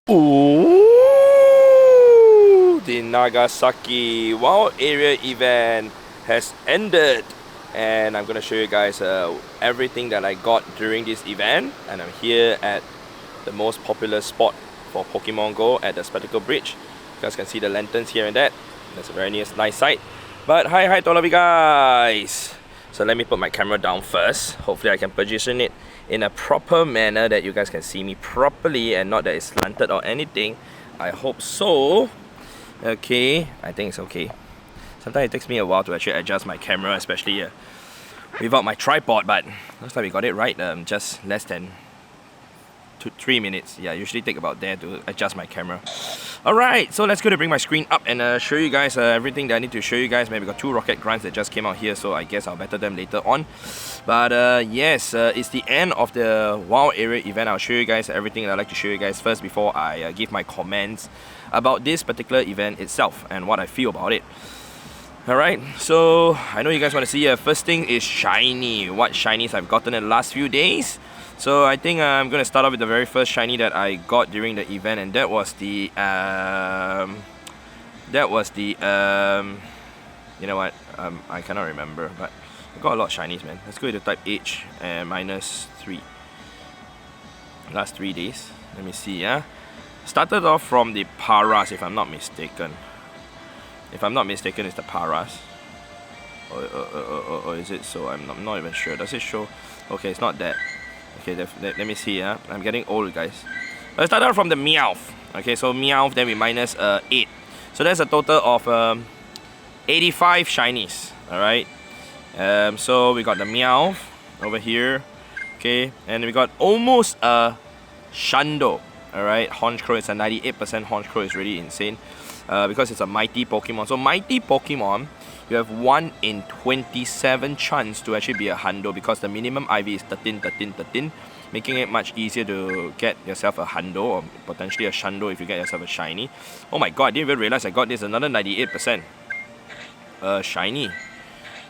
Ooh, the Nagasaki Wild Area event has ended, and I'm gonna show you guys everything that I got during this event. And I'm here at the most popular spot for Pokemon GO at the Spectacle Bridge. You guys can see the lanterns here and that. That's a very nice sight. But hi to all of you guys. So let me put my camera down first. Hopefully I can position it in a proper manner that you guys can see me properly and not that it's slanted or anything. I hope so. Okay, I think it's okay. Sometimes it takes me a while to actually adjust my camera, especially without my tripod, but looks like we got it right. Just less than 3 minutes. Yeah, usually take about there to adjust my camera. Alright, so let's go to bring my screen up and show you guys everything that I need to show you guys. Maybe got 2 rocket grunts that just came out here, so I guess I'll battle them later on. But yes, it's the end of the Wild Area event. I'll show you guys everything that I'd like to show you guys first before I give my comments about this particular event itself and what I feel about it. Alright, so I know you guys want to see first thing is shiny. What shinies I've gotten in the last few days. So I think I'm going to start off with the very first shiny that I got during the event, and that was the you know what, I cannot remember, but I got a lot of shinies, man. Let's go to type H and -3. Last 3 days. Let me see, yeah. Started off from the Paras, if I'm not mistaken. If I'm not mistaken, it's the Paras. Or is it so? I'm not even sure. Does it show? Okay, it's not that. Okay, let me see, yeah. I'm getting old, guys. Let's start out from the Meowth. Okay, so Meowth, then we minus 8. So that's a total of 85 shinies. Alright. So we got the Meowth over here. Okay, and we got almost a Hundo. Alright, Honchkrow is a 98% Honchkrow, is really insane. Because it's a mighty Pokemon. So mighty Pokemon, you have 1 in 27 chance to actually be a Hundo, because the minimum IV is 13, making it much easier to get yourself a Hundo or potentially a Shundo if you get yourself a shiny. Oh my god, I didn't even realize I got this, another 98% shiny.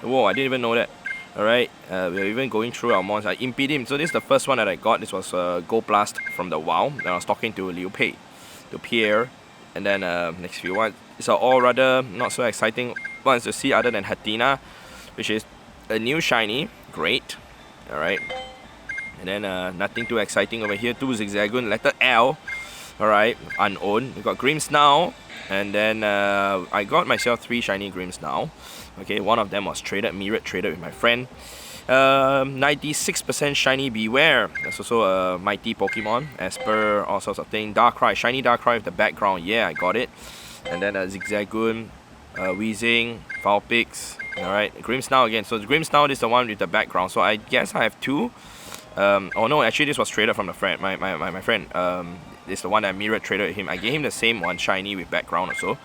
Whoa, I didn't even know that. Alright, we're even going through our mons. I Impedim. So this is the first one that I got. This was Gold Blast from the WoW. Then I was talking to Liu Pei, to Pierre, and then next few ones. These are all rather not so exciting ones to see other than Hatina, which is a new shiny. Great. Alright. And then nothing too exciting over here. 2 Zigzagoon, letter L. Alright, unowned. We got Grimmsnarl. And then I got myself 3 shiny Grimmsnarl. Okay, one of them was mirrored traded with my friend. 96% shiny Beware. That's also a mighty Pokemon, as per all sorts of things. Darkrai, shiny Darkrai with the background. Yeah, I got it. And then Zigzagoon, Weezing, Vulpix. Alright, Grimmsnarl again. So Grimmsnarl is the one with the background. So I guess I have 2. Oh no, actually this was traded from the friend. My friend. This is the one that I mirrored traded with him. I gave him the same one, shiny with background also.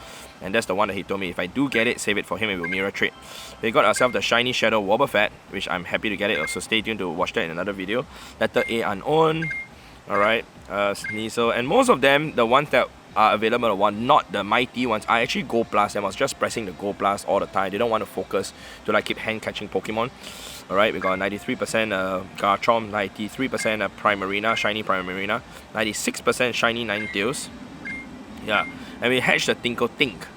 And that's the one that he told me if I do get it, save it for him, it will mirror trade. We got ourselves the shiny Shadow Wobbuffet, which I'm happy to get it. So stay tuned to watch that in another video. Letter A unowned. Alright, Sneasel. And most of them, the ones that are available, the one, not the mighty ones, I actually Go Blast them. I was just pressing the Go Blast all the time. I didn't want to focus to like keep hand catching Pokemon. Alright, we got 93% Garchomp, 93% Primarina, shiny Primarina, 96% shiny Ninetales. Yeah, and we hatched the Tinkle Tink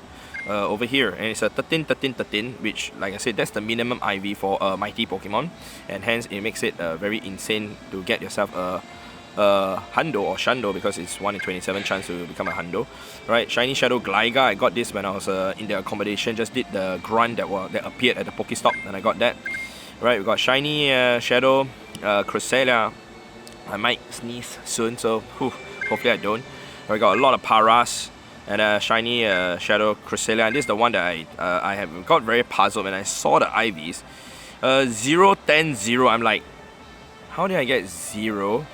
over here, and it's a 13, which, like I said, that's the minimum IV for a mighty Pokemon, and hence it makes it very insane to get yourself a Hundo or Shundo, because it's 1 in 27 chance to become a Hundo. Right, shiny Shadow Gliga, I got this when I was in the accommodation, just did the grunt that appeared at the Pokestop, and I got that. Right, we got shiny Shadow Cresselia. I might sneeze soon, so hopefully I don't. We got a lot of Paras and shiny Shadow Cresselia, and this is the one that I have got very puzzled when I saw the IVs. 0, 10, 0. I'm like, how did I get 0?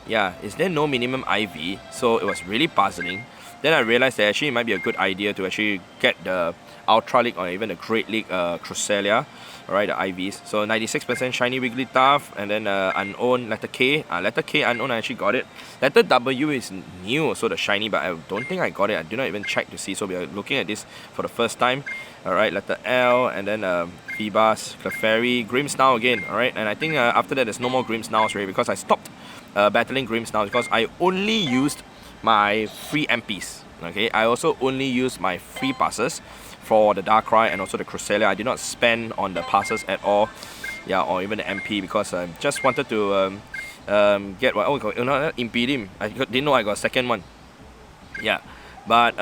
Yeah, is there no minimum IV? So it was really puzzling. Then I realized that actually it might be a good idea to actually get the Ultra League or even the Great League Cresselia. Alright, the IVs. So 96% shiny Wigglytuff, and then unowned letter K. Letter K unowned, I actually got it. Letter W is new, so the shiny, but I don't think I got it. I did not even check to see, so we are looking at this for the first time. Alright, letter L, and then Feebas, Clefairy, Grimmsnarl again. Alright, and I think after that there's no more Grimmsnarls already, because I stopped battling Grimmsnarl because I only used my free MPs. Okay, I also only use my free passes for the Darkrai and also the Cresselia. I did not spend on the passes at all, yeah, or even the MP, because I just wanted to get what, oh, Impedim. I didn't know I got a second one. Yeah, but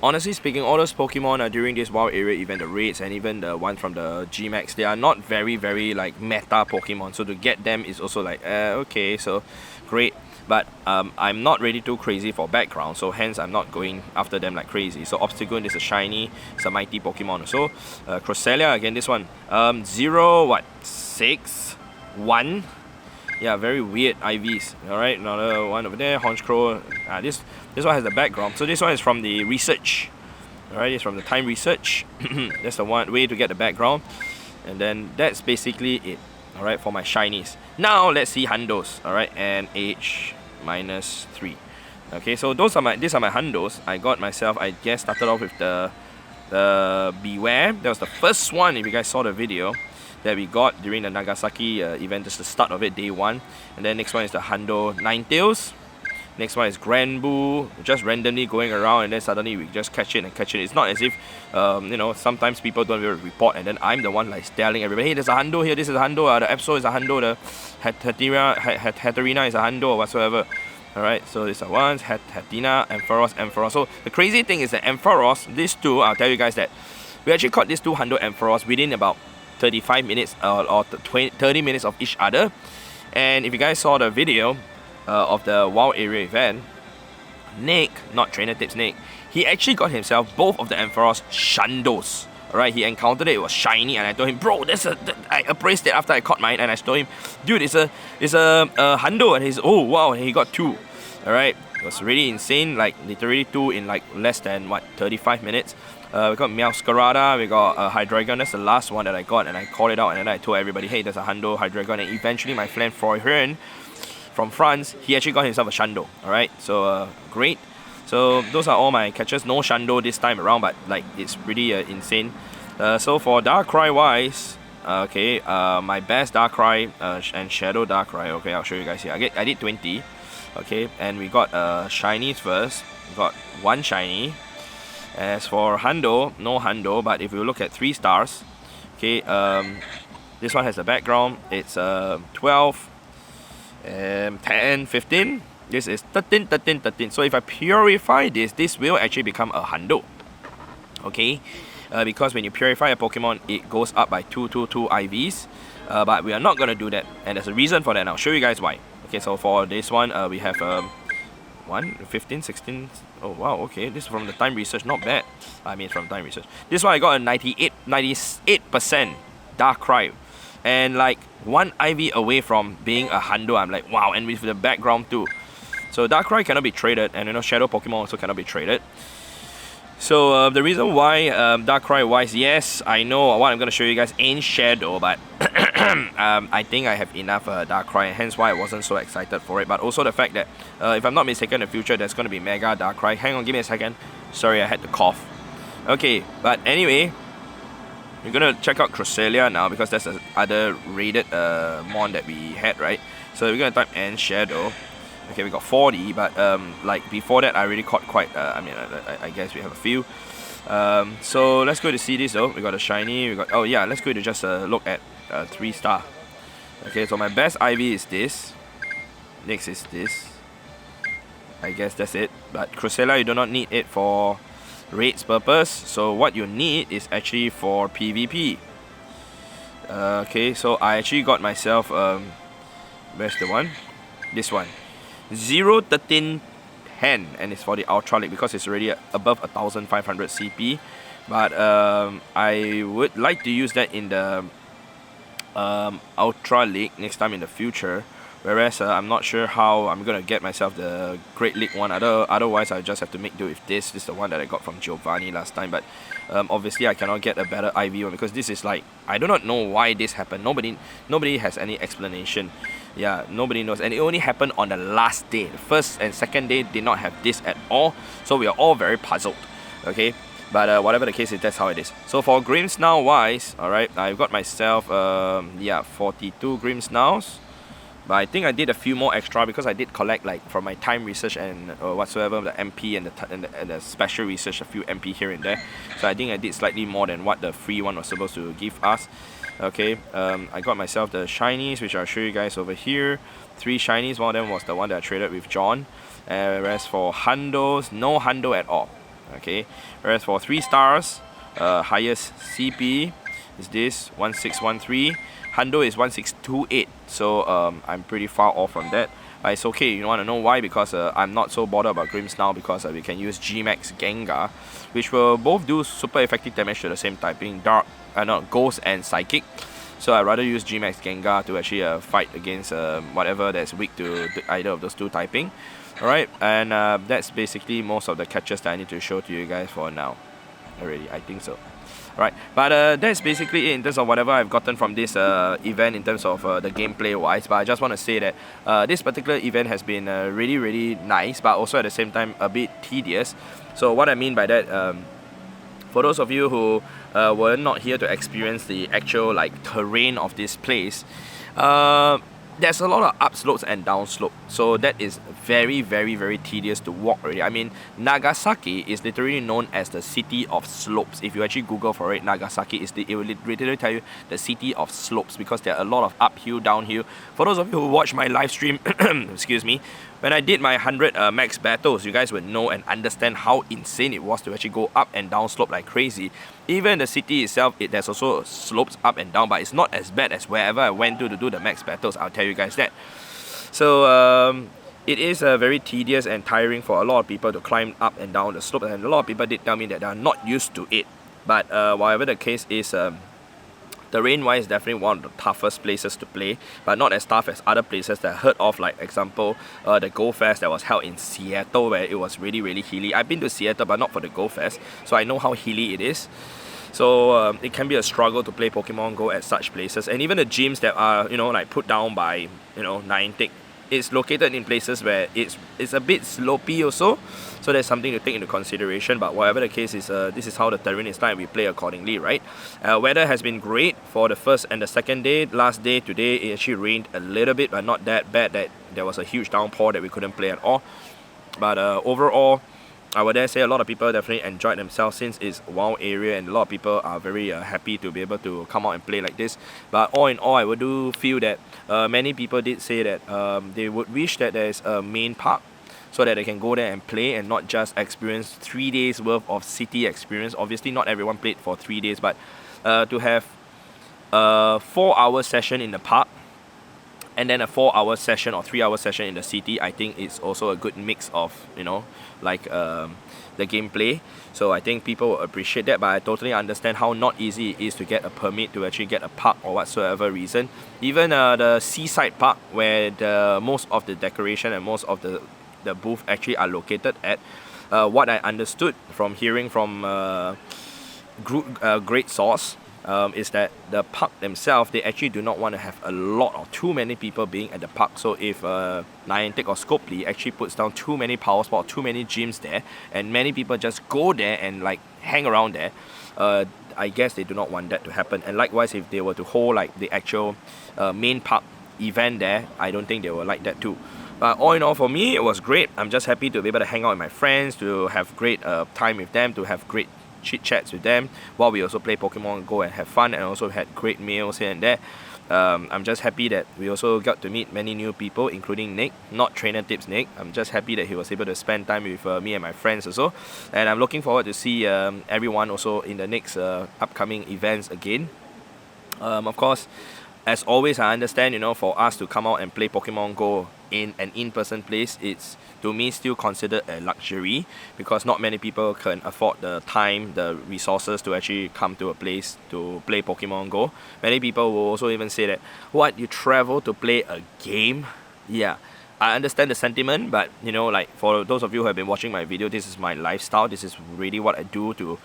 honestly speaking, all those Pokemon are during this wild area event, the raids and even the one from the G-Max, they are not very like meta Pokemon, so to get them is also like okay, so great. But I'm not really too crazy for background, so hence I'm not going after them like crazy. So Obstagoon is a shiny, it's a mighty Pokemon. So Cresselia, again, this one 0.61. Yeah, very weird IVs. Alright, another one over there, Honchkrow. This one has the background. So this one is from the research. Alright, it's from the time research. That's the one way to get the background. And then that's basically it. Alright, for my shinies. Now let's see Hundos. Alright, and age -3. Okay, so these are my Hundos. I got myself, I guess, started off with the Beware. That was the first one, if you guys saw the video, that we got during the Nagasaki event. That's the start of it, day 1. And then next one is the Hundo Ninetales. Next one is Granbu, just randomly going around, and then suddenly we just catch it. It's not as if, you know, sometimes people don't really report, and then I'm the one like telling everybody, hey, there's a Hundo here, this is a Hundo, the Epso is a Hundo, the Hatterina is a Hundo, or whatsoever. Alright, so these are ones, Hatina, Ampharos. So the crazy thing is that Ampharos, these two, I'll tell you guys that we actually caught these two Hundo Ampharos within about 35 minutes or 30 minutes of each other. And if you guys saw the video of the wild area event, Nick, not Trainer Tips Nick, he actually got himself both of the Ampharos Shandos. Alright, he encountered it, it was shiny, and I told him, bro, I appraised it after I caught mine, and I told him, dude, it's a Hundo, and he's, oh wow, and he got 2. Alright, it was really insane, like literally 2 in like less than what, 35 minutes. We got Meowscarada, we got Hydreigon. That's the last one that I got, and I called it out, and then I told everybody, hey, there's a Hundo, Hydreigon, and eventually my friend Froyhern from France, he actually got himself a Shando. Alright, so great. So those are all my catches. No Shando this time around, but like it's pretty insane. So for Darkrai wise, okay, my best Darkrai and Shadow Darkrai, okay, I'll show you guys here. I did 20, okay, and we got shinies first. We got 1 shiny. As for Hundo, no Hundo, but if you look at 3 stars, okay, this one has a background. It's 12, 10, 15. This is 13, 13, 13. So if I purify this will actually become a Hundo. Okay, because when you purify a Pokemon, it goes up by 222 IVs. But we are not gonna do that, and there's a reason for that. And I'll show you guys why. Okay, so for this one, we have 15, 16. Oh wow, okay, this is from the time research, not bad. I mean, from time research. This one I got a 98% Darkrai, and like 1 IV away from being a Hundo. I'm like, wow, and with the background too. So Darkrai cannot be traded, and you know, Shadow Pokemon also cannot be traded. So the reason why Darkrai wise, yes, I know what I'm going to show you guys ain't Shadow, but I think I have enough Darkrai, and hence why I wasn't so excited for it. But also the fact that, if I'm not mistaken, in the future there's going to be Mega Darkrai. Hang on, give me a second. Sorry, I had to cough. Okay, but anyway, we're going to check out Cresselia now, because that's the other rated mon that we had, right? So we're going to type N Shadow. Okay, we got 40, but like before that, I already caught quite. I mean, I guess we have a few. So let's go to see this though. We got a shiny. We got. Oh yeah, let's go to just look at 3 star. Okay, so my best IV is this. Next is this. I guess that's it. But Cresselia, you do not need it for raids purpose. So what you need is actually for PvP. Okay, so I actually got myself. Where's the one? This one. 01310, and it's for the Ultra League because it's already above 1500 CP. But I would like to use that in the Ultra League next time in the future. Whereas I'm not sure how I'm gonna get myself the Great League one. Otherwise, I just have to make do with this. This is the one that I got from Giovanni last time. But obviously, I cannot get a better IV one because this is like, I do not know why this happened. Nobody has any explanation. Yeah, nobody knows, and it only happened on the last day. The first and second day did not have this at all, so we are all very puzzled. Okay, but whatever the case is, that's how it is. So for Grimmsnarl wise, alright, I've got myself 42 Grimmsnarls. But I think I did a few more extra because I did collect like from my time research and whatsoever, the MP and the special research, a few MP here and there. So I think I did slightly more than what the free one was supposed to give us. Okay, I got myself the shinies, which I'll show you guys over here. 3 shinies, one of them was the one that I traded with John. Whereas for Hundos, no Hundo at all. Okay, whereas for 3 stars, highest CP is this 1613. Hundo is 1628, so I'm pretty far off from that. But it's okay. You want to know why? Because I'm not so bothered about Grimmsnarl because we can use G-Max Gengar, which will both do super effective damage to the same typing, Ghost and Psychic. So I'd rather use G-Max Gengar to actually fight against whatever that's weak to either of those 2 typing. Alright, and that's basically most of the catches that I need to show to you guys for now. Already, I think so. Right, but that's basically it in terms of whatever I've gotten from this event in terms of the gameplay wise. But I just want to say that this particular event has been really nice, but also at the same time a bit tedious. So what I mean by that, for those of you who were not here to experience the actual like terrain of this place, there's a lot of up slopes and down slopes, so that is very tedious to walk already. I mean, Nagasaki is literally known as the city of slopes. If you actually Google for it, Nagasaki it will literally tell you the city of slopes because there are a lot of uphill, downhill. For those of you who watch my live stream, excuse me, when I did my 100 max battles, you guys would know and understand how insane it was to actually go up and down slope like crazy. Even the city itself, there's also slopes up and down, but it's not as bad as wherever I went to do the max battles, I'll tell you guys that. So it is very tedious and tiring for a lot of people to climb up and down the slope, and a lot of people did tell me that they are not used to it. But whatever the case is, terrain-wise is definitely one of the toughest places to play, but not as tough as other places that I heard of, like example, the Go Fest that was held in Seattle, where it was really hilly. I've been to Seattle, but not for the Go Fest, so I know how hilly it is. So it can be a struggle to play Pokemon Go at such places, and even the gyms that are, you know, like put down by, you know, Niantic, it's located in places where it's a bit slopey also, so there's something to take into consideration. But whatever the case is, this is how the terrain is like, we play accordingly, right? Weather has been great for the first and the second day. Last day, today, it actually rained a little bit, but not that bad that there was a huge downpour that we couldn't play at all. But overall, I would dare say a lot of people definitely enjoyed themselves since it's a wild area, and a lot of people are very happy to be able to come out and play like this. But all in all, I would do feel that many people did say that they would wish that there's a main park so that they can go there and play and not just experience 3 days worth of city experience. Obviously not everyone played for 3 days, but to have a 4-hour session in the park and then a 4-hour session or 3-hour session in the city, I think it's also a good mix of, you know, like the gameplay. So I think people will appreciate that, but I totally understand how not easy it is to get a permit to actually get a park or whatsoever reason. Even the seaside park, where most of the decoration and most of the booth actually are located at, what I understood from hearing from great source, is that the park themselves, they actually do not want to have a lot or too many people being at the park. So if Niantic or Scopely actually puts down too many power spots, too many gyms there, and many people just go there and like hang around there, I guess they do not want that to happen. And likewise, if they were to hold like the actual main park event there, I don't think they will like that too. But all in all, for me, it was great. I'm just happy to be able to hang out with my friends, to have great time with them, to have great chit chats with them while we also play Pokemon Go and have fun, and also had great meals here and there. I'm just happy that we also got to meet many new people, including Nick, not Trainer Tips Nick. I'm just happy that he was able to spend time with me and my friends also, and I'm looking forward to see everyone also in the next upcoming events again. Of course, as always, I understand, you know, for us to come out and play Pokemon Go in an in-person place, it's to me still considered a luxury, because not many people can afford the time, the resources to actually come to a place to play Pokemon Go. Many people will also even say that, what, you travel to play a game? Yeah, I understand the sentiment, but you know, like for those of you who have been watching my video, this is my lifestyle. This is really what I do to,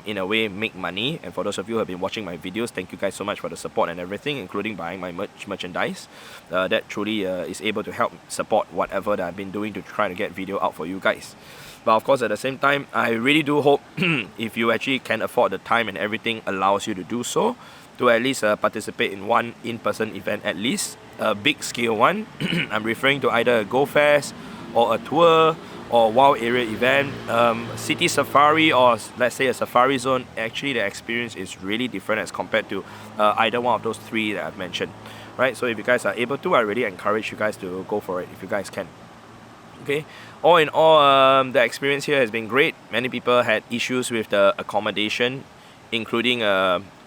in a way, make money. And for those of you who have been watching my videos, thank you guys so much for the support and everything, including buying my merchandise. That truly is able to help support whatever that I've been doing to try to get video out for you guys. But of course, at the same time, I really do hope if you actually can afford the time and everything allows you to do so, to at least participate in one in-person event at least, a big scale one. I'm referring to either a Go Fest or a tour or wild area event, city safari, or let's say a safari zone. Actually the experience is really different as compared to either one of those three that I've mentioned, right? So if you guys are able to, I really encourage you guys to go for it if you guys can. Okay, all in all, the experience here has been great. Many people had issues with the accommodation, including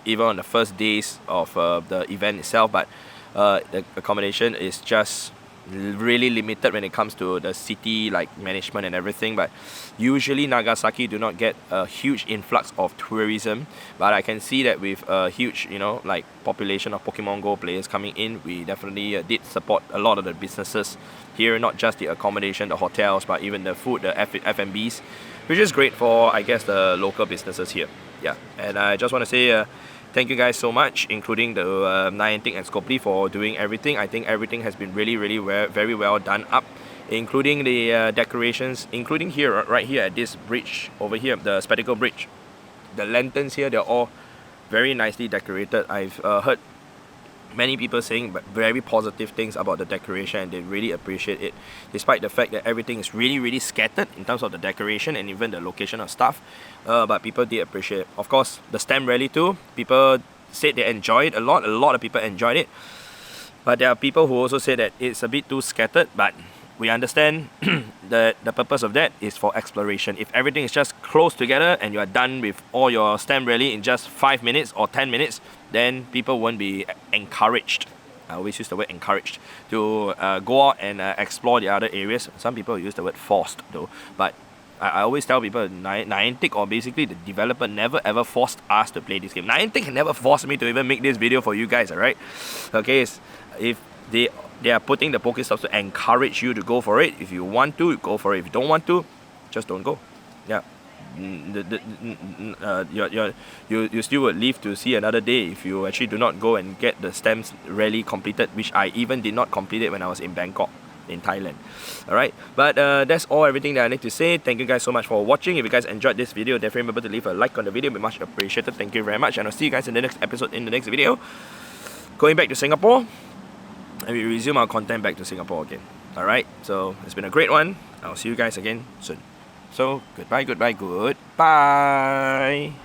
even on the first days of the event itself, but the accommodation is just really limited when it comes to the city like management and everything. But usually Nagasaki do not get a huge influx of tourism, but I can see that with a huge, you know, like population of Pokemon GO players coming in, we definitely did support a lot of the businesses here, not just the accommodation, the hotels, but even the food, the F&Bs, which is great for, I guess, the local businesses here. Yeah, and I just want to say thank you guys so much, including the Niantic and Scopely, for doing everything. I think everything has been really very well done up, including the decorations, including here, right here at this bridge over here, the Spectacle Bridge. The lanterns here, they're all very nicely decorated. I've heard many people saying very positive things about the decoration, and they really appreciate it, despite the fact that everything is really scattered in terms of the decoration and even the location of stuff. But people did appreciate it. Of course, the stamp rally too, people said they enjoyed it a lot of people enjoyed it, but there are people who also say that it's a bit too scattered. But we understand that the purpose of that is for exploration. If everything is just close together and you are done with all your stamp rally in just 5 minutes or 10 minutes, then people won't be encouraged. I always use the word encouraged to go out and explore the other areas. Some people use the word forced though, but I always tell people, Niantic, or basically the developer, never ever forced us to play this game. Niantic never forced me to even make this video for you guys, alright? Okay, if they are putting the Pokestops to encourage you to go for it. If you want to, go for it. If you don't want to, just don't go. Yeah. You still would live to see another day if you actually do not go and get the stamps rally completed, which I even did not complete it when I was in Bangkok, in Thailand. Alright, but that's everything that I need to say. Thank you guys so much for watching. If you guys enjoyed this video, definitely remember to leave a like on the video. It'd be much appreciated. Thank you very much, and I'll see you guys in the next episode, in the next video. Going back to Singapore, and we resume our content back to Singapore again. Alright, so it's been a great one. I'll see you guys again soon. So goodbye.